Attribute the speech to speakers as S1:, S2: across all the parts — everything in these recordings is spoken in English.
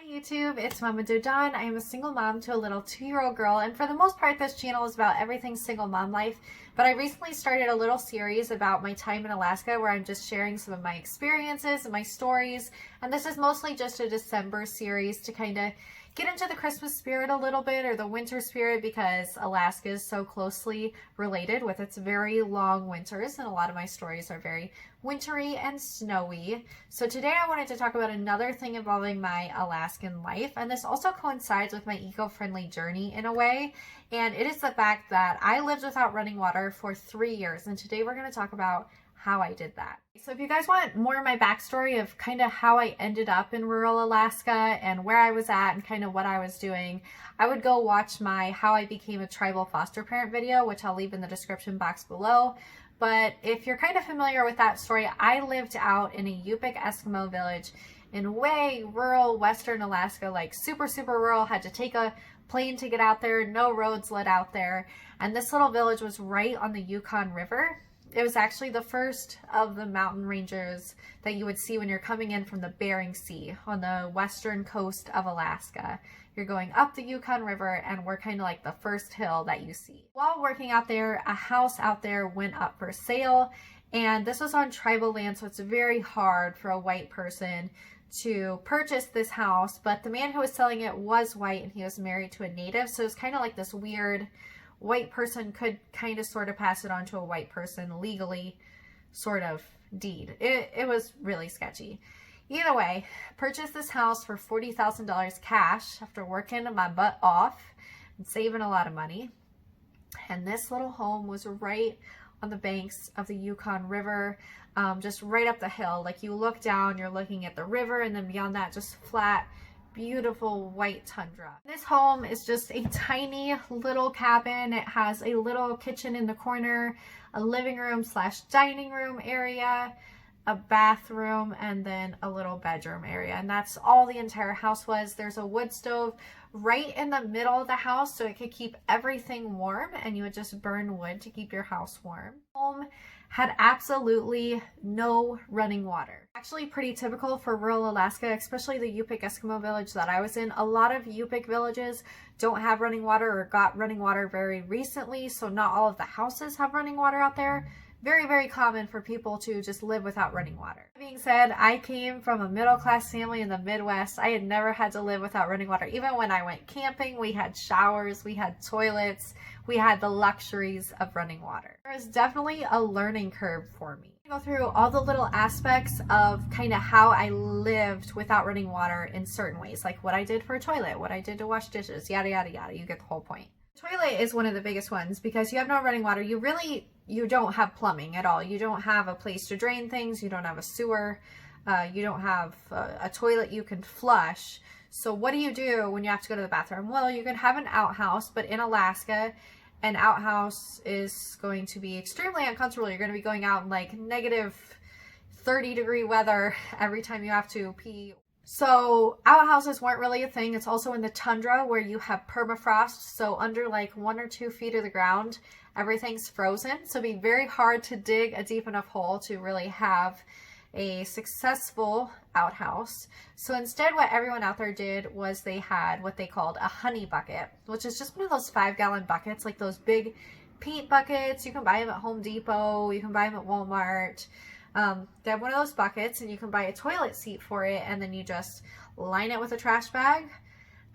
S1: Hi YouTube, it's Mama Dodon. I am a single mom to a little 2-year-old girl, and for the most part this channel is about everything single mom life, but I recently started a little series about my time in Alaska where I'm just sharing some of my experiences and my stories, and this is mostly just a December series to kind of get into the Christmas spirit a little bit, or the winter spirit, because Alaska is so closely related with its very long winters, and a lot of my stories are very wintry and snowy. So today I wanted to talk about another thing involving my Alaskan life, and this also coincides with my eco-friendly journey in a way, and it is the fact that I lived without running water for 3 years, and today we're going to talk about how I did that. So if you guys want more of my backstory of kind of how I ended up in rural Alaska and where I was at and kind of what I was doing, I would go watch my How I Became a Tribal Foster Parent video, which I'll leave in the description box below. But if you're kind of familiar with that story, I lived out in a Yupik Eskimo village in way rural western Alaska, like super rural, had to take a plane to get out there, no roads led out there, and this little village was right on the Yukon River. It was actually the first of the mountain ranges that you would see when you're coming in from the Bering Sea on the western coast of Alaska. You're going up the Yukon River, and we're kind of like the first hill that you see. While working out there, a house out there went up for sale, and this was on tribal land, so it's very hard for a white person to purchase this house, but the man who was selling it was white and he was married to a native, so it's kind of like this weird white person could kind of sort of pass it on to a white person legally sort of deed. It was really sketchy. Either way, purchased this house for $40,000 cash after working my butt off and saving a lot of money. And this little home was right on the banks of the Yukon River, just right up the hill. Like you look down, you're looking at the river, and then beyond that, just flat, beautiful white tundra. This home is just a tiny little cabin. It has a little kitchen in the corner, a living room / dining room area, a bathroom, and then a little bedroom area. And that's all the entire house was. There's a wood stove right in the middle of the house so it could keep everything warm, and you would just burn wood to keep your house warm. Home had absolutely no running water. Actually pretty typical for rural Alaska, especially the Yupik Eskimo village that I was in. A lot of Yupik villages don't have running water or got running water very recently, so not all of the houses have running water out there. Very common for people to just live without running water. That being said, I came from a middle-class family in the Midwest. I had never had to live without running water. Even when I went camping, we had showers, we had toilets, we had the luxuries of running water. There was definitely a learning curve for me. I go through all the little aspects of kind of how I lived without running water in certain ways, like what I did for a toilet, what I did to wash dishes, yada yada yada. You get the whole point. Toilet is one of the biggest ones because you have no running water. You don't have plumbing at all. You don't have a place to drain things. You don't have a sewer. You don't have a toilet you can flush. So what do you do when you have to go to the bathroom? Well, you can have an outhouse, but in Alaska, an outhouse is going to be extremely uncomfortable. You're going to be going out in like negative 30-degree weather every time you have to pee. So outhouses weren't really a thing. It's also in the tundra where you have permafrost. So under like 1 or 2 feet of the ground, everything's frozen. So it'd be very hard to dig a deep enough hole to really have a successful outhouse. So instead what everyone out there did was they had what they called a honey bucket, which is just one of those 5-gallon buckets, like those big paint buckets. You can buy them at Home Depot. You can buy them at Walmart. They have one of those buckets, and you can buy a toilet seat for it, and then you just line it with a trash bag,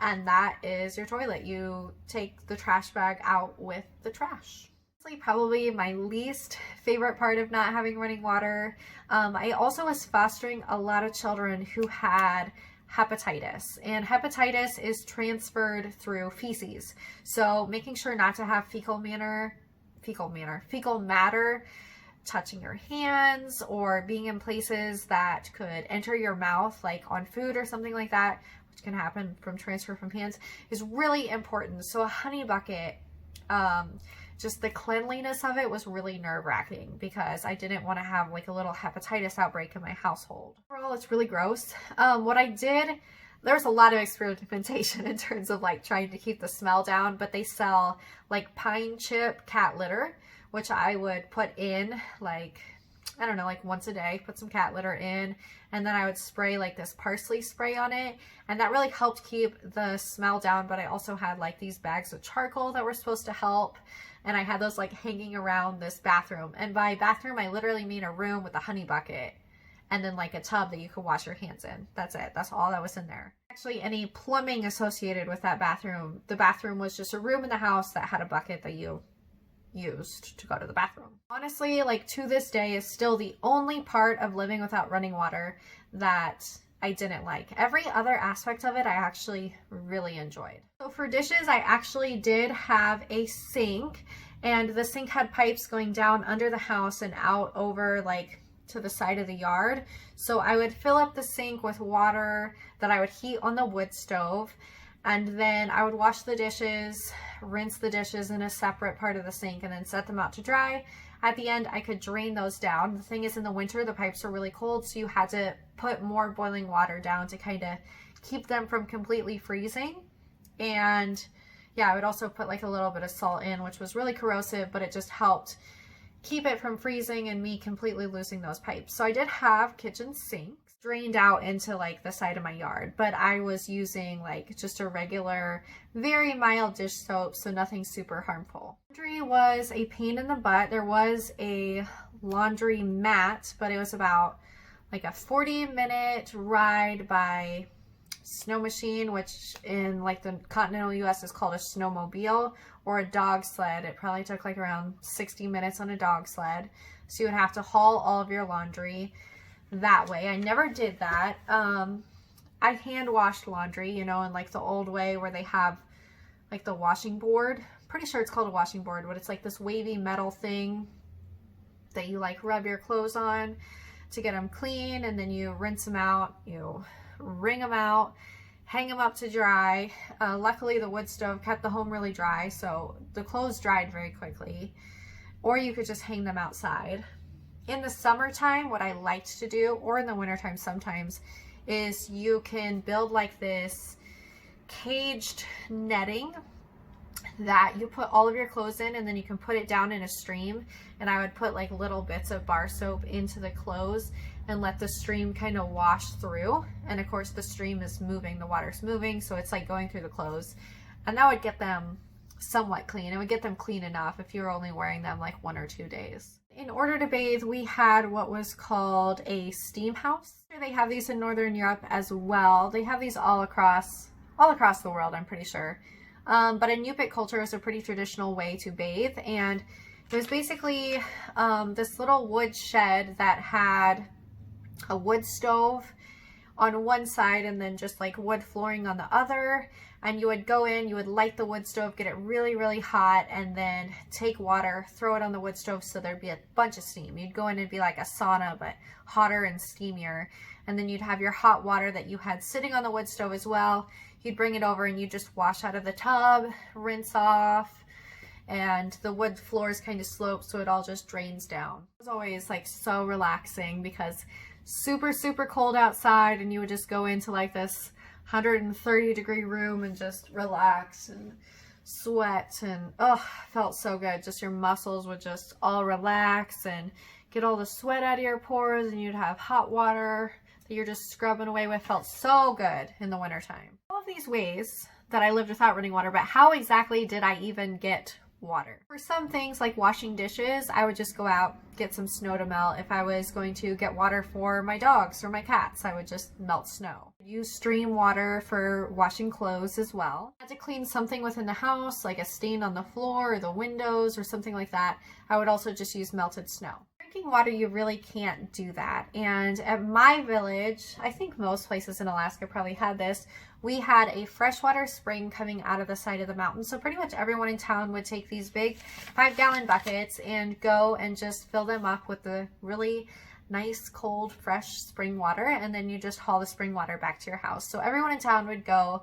S1: and that is your toilet. You take the trash bag out with the trash. Probably my least favorite part of not having running water. I also was fostering a lot of children who had hepatitis, and hepatitis is transferred through feces. So making sure not to have fecal matter touching your hands or being in places that could enter your mouth, like on food or something like that, which can happen from transfer from hands, is really important. So a honey bucket, just the cleanliness of it was really nerve-wracking because I didn't want to have like a little hepatitis outbreak in my household. Overall, it's really gross. What I did, there's a lot of experimentation in terms of like trying to keep the smell down, but they sell like pine chip cat litter, which I would put in like I don't know, like once a day, put some cat litter in, and then I would spray like this parsley spray on it, and that really helped keep the smell down. But I also had like these bags of charcoal that were supposed to help, and I had those like hanging around this bathroom. And by bathroom, I literally mean a room with a honey bucket and then like a tub that you could wash your hands in. That's it. That's all that was in there. Actually, any plumbing associated with that bathroom, the bathroom was just a room in the house that had a bucket that you used to go to the bathroom. Honestly, like to this day is still the only part of living without running water that I didn't like. Every other aspect of it I actually really enjoyed. So for dishes, I actually did have a sink, and the sink had pipes going down under the house and out over like to the side of the yard. So I would fill up the sink with water that I would heat on the wood stove, and then I would wash the dishes, rinse the dishes in a separate part of the sink, and then set them out to dry. At the end, I could drain those down. The thing is, in the winter, the pipes are really cold, so you had to put more boiling water down to kind of keep them from completely freezing. And yeah, I would also put like a little bit of salt in, which was really corrosive, but it just helped keep it from freezing and me completely losing those pipes. So I did have kitchen sinks drained out into like the side of my yard, but I was using like just a regular, very mild dish soap, so nothing super harmful. Laundry was a pain in the butt. There was a laundry mat, but it was about like a 40-minute ride by snow machine, which in like the continental US is called a snowmobile, or a dog sled. It probably took like around 60 minutes on a dog sled. So you would have to haul all of your laundry that way. I never did that. I hand washed laundry, you know, in like the old way where they have like the washing board. Pretty sure it's called a washing board, but it's like this wavy metal thing that you like rub your clothes on to get them clean, and then you rinse them out, you wring them out, hang them up to dry. Luckily the wood stove kept the home really dry, so the clothes dried very quickly, or you could just hang them outside. In the summertime, what I liked to do, or in the wintertime sometimes, is you can build like this caged netting that you put all of your clothes in, and then you can put it down in a stream. And I would put like little bits of bar soap into the clothes and let the stream kind of wash through. And of course the stream is moving, the water's moving, so it's like going through the clothes. And that would get them somewhat clean. It would get them clean enough if you were only wearing them like 1 or 2 days. In order to bathe, we had what was called a steam house. They have these in Northern Europe as well. They have these all across the world, I'm pretty sure. But in Yupik culture, it's a pretty traditional way to bathe, and it was basically this little wood shed that had a wood stove on one side and then just like wood flooring on the other. And you would go in, you would light the wood stove, get it really, really hot, and then take water, throw it on the wood stove so there'd be a bunch of steam. You'd go in and be like a sauna, but hotter and steamier. And then you'd have your hot water that you had sitting on the wood stove as well. You'd bring it over and you just wash out of the tub, rinse off, and the wood floors kind of slope, so it all just drains down. It was always like so relaxing because super, super cold outside, and you would just go into like this 130-degree room and just relax and sweat, and oh, felt so good. Just your muscles would just all relax and get all the sweat out of your pores, and you'd have hot water that you're just scrubbing away with. Felt so good in the wintertime. All of these ways that I lived without running water, but how exactly did I even get water? For some things like washing dishes, I would just go out, get some snow to melt. If I was going to get water for my dogs or my cats, I would just melt snow. Use stream water for washing clothes as well. I had to clean something within the house, like a stain on the floor or the windows or something like that. I would also just use melted snow. Drinking water, you really can't do that. And at my village, I think most places in Alaska probably had this, we had a freshwater spring coming out of the side of the mountain. So pretty much everyone in town would take these big 5-gallon buckets and go and just fill them up with the really nice, cold, fresh spring water. And then you just haul the spring water back to your house. So everyone in town would go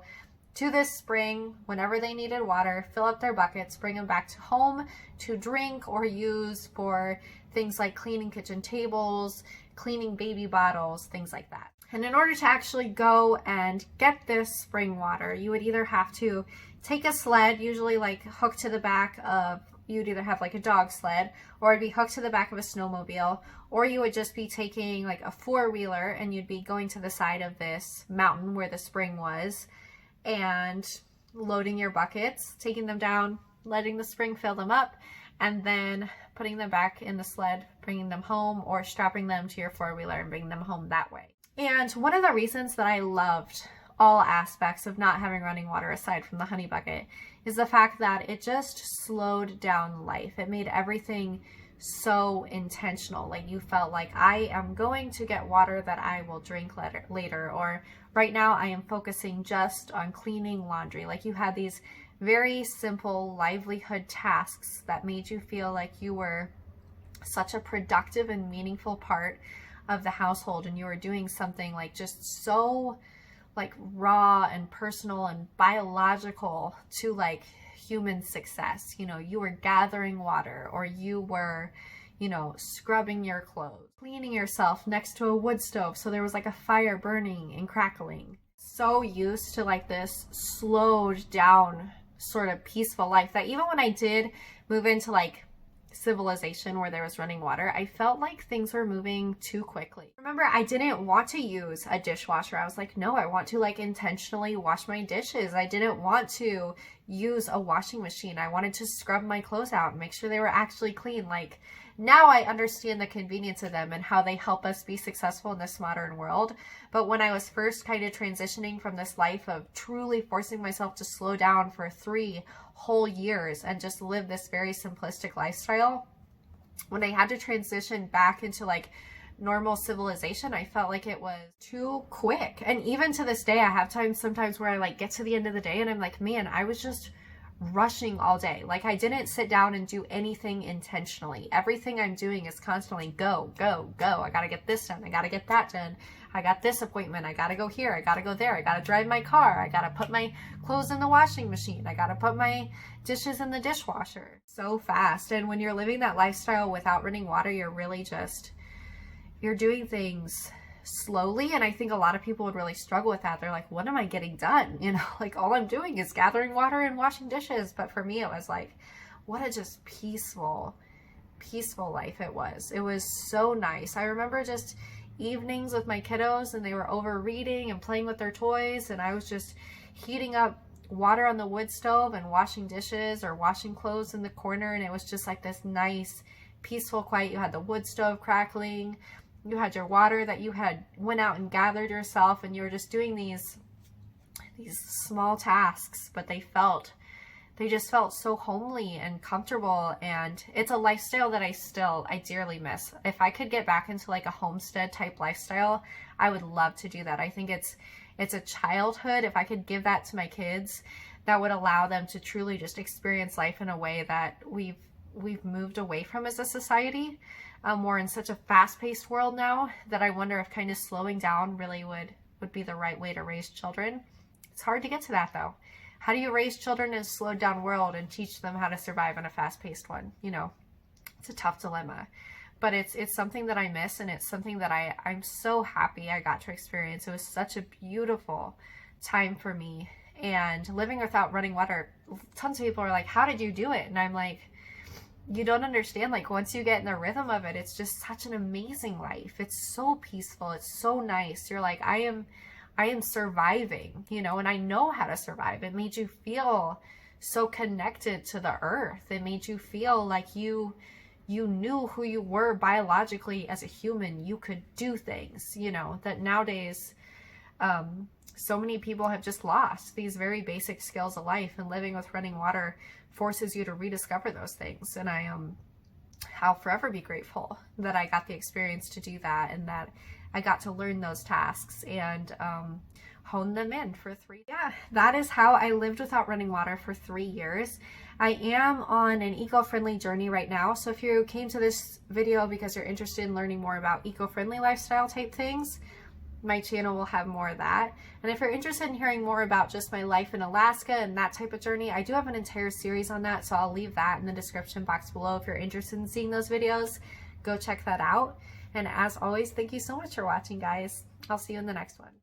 S1: to this spring whenever they needed water, fill up their buckets, bring them back to home to drink or use for things like cleaning kitchen tables, cleaning baby bottles, things like that. And in order to actually go and get this spring water, you would either have to take a sled, usually like hooked to the back of you'd either have like a dog sled, or it'd be hooked to the back of a snowmobile, or you would just be taking like a four-wheeler and you'd be going to the side of this mountain where the spring was and loading your buckets, taking them down, letting the spring fill them up, and then putting them back in the sled, bringing them home, or strapping them to your four-wheeler and bringing them home that way. And one of the reasons that I loved all aspects of not having running water aside from the honey bucket is the fact that it just slowed down life. It made everything so intentional. Like you felt like, I am going to get water that I will drink later, or right now I am focusing just on cleaning laundry. Like you had these very simple livelihood tasks that made you feel like you were such a productive and meaningful part of the household, and you were doing something like just so like raw and personal and biological to like human success. You know, you were gathering water, or you were, you know, scrubbing your clothes, cleaning yourself next to a wood stove so there was like a fire burning and crackling. So used to like this slowed down sort of peaceful life that even when I did move into like civilization where there was running water, I felt like things were moving too quickly. Remember, I didn't want to use a dishwasher. I was like, no, I want to like intentionally wash my dishes. I didn't want to use a washing machine. I wanted to scrub my clothes out and make sure they were actually clean. Like now I understand the convenience of them and how they help us be successful in this modern world. But when I was first kind of transitioning from this life of truly forcing myself to slow down for 3 whole years and just live this very simplistic lifestyle, when I had to transition back into like normal civilization, I felt like it was too quick. And even to this day, I have times sometimes where I like get to the end of the day and I'm like, man, I was just rushing all day. Like I didn't sit down and do anything intentionally. Everything I'm doing is constantly go, go, go. I got to get this done. I got to get that done. I got this appointment. I got to go here. I got to go there. I got to drive my car. I got to put my clothes in the washing machine. I got to put my dishes in the dishwasher. So fast. And when you're living that lifestyle without running water, you're really just, you're doing things slowly. And I think a lot of people would really struggle with that. They're like, what am I getting done? You know, like all I'm doing is gathering water and washing dishes. But for me, it was like, what a just peaceful life it was. It was so nice. I remember just evenings with my kiddos and they were over reading and playing with their toys, and I was just heating up water on the wood stove and washing dishes or washing clothes in the corner, and it was just like this nice peaceful quiet. You had the wood stove crackling, you had your water that you had went out and gathered yourself, and you were just doing these small tasks, but they just felt so homely and comfortable. And it's a lifestyle that I dearly miss. If I could get back into like a homestead type lifestyle, I would love to do that. I think it's a childhood. If I could give that to my kids, that would allow them to truly just experience life in a way that we've moved away from as a society. We're in such a fast-paced world now that I wonder if kind of slowing down really would be the right way to raise children. It's hard to get to that though. How do you raise children in a slowed down world and teach them how to survive in a fast-paced one? You know, it's a tough dilemma, but it's something that I miss, and it's something that I'm so happy I got to experience. It was such a beautiful time for me. And living without running water, tons of people are like, how did you do it? And I'm like, you don't understand. Like once you get in the rhythm of it, it's just such an amazing life. It's so peaceful. It's so nice. You're like, I am surviving, you know, and I know how to survive. It made you feel so connected to the earth. It made you feel like you knew who you were biologically as a human. You could do things, you know, that nowadays so many people have just lost these very basic skills of life, and living with running water forces you to rediscover those things. And I'll forever be grateful that I got the experience to do that, and that I got to learn those tasks and hone them in for 3. Yeah, that is how I lived without running water for 3 years. I am on an eco-friendly journey right now. So if you came to this video because you're interested in learning more about eco-friendly lifestyle type things, my channel will have more of that. And if you're interested in hearing more about just my life in Alaska and that type of journey, I do have an entire series on that. So I'll leave that in the description box below. If you're interested in seeing those videos, go check that out. And as always, thank you so much for watching, guys. I'll see you in the next one.